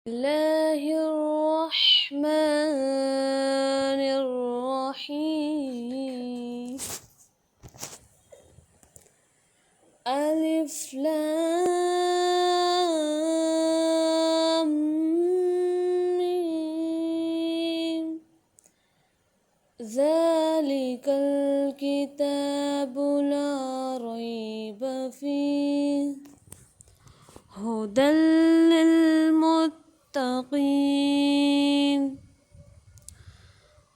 الله الرحمن الرحيم ألف لام ميم ذلك الكتاب لا ريب فيه هدى للمتقين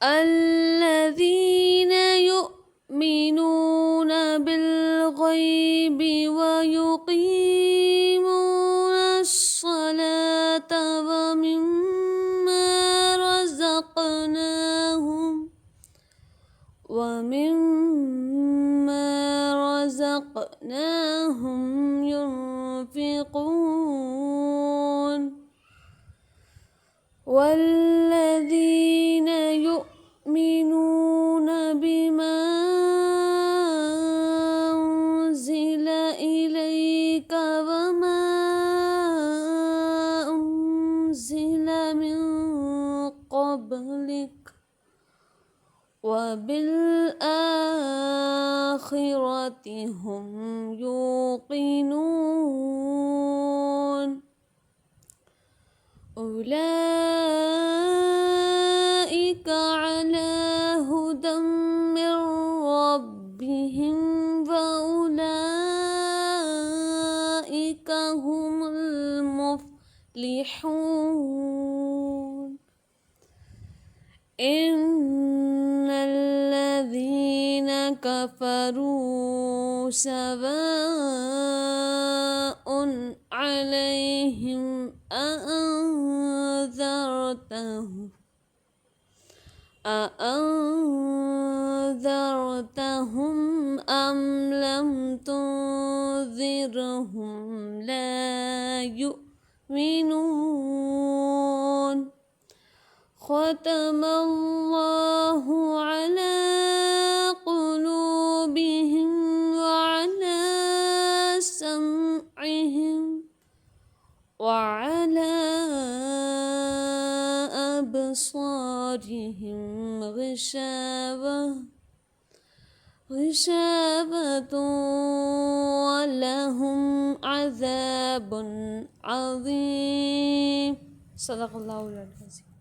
الذين يؤمنون بالغيب ويقيمون الصلاة ومما رزقناهم ينفقون والذين يؤمنون بما أنزل إليك وما أنزل من قبلك وبالآخرة هم يوقنون أولئك على هدى من ربهم وأولئك هم المفلحون إن الذين كفروا سواء عليهم أأنذرتهم أم لم تنذرهم لا يؤمنون ختم الله على قلوبهم وعلى سمعهم وعلى أبصارهم غشاوة ولهم عذاب عظيم. صدق الله العظيم.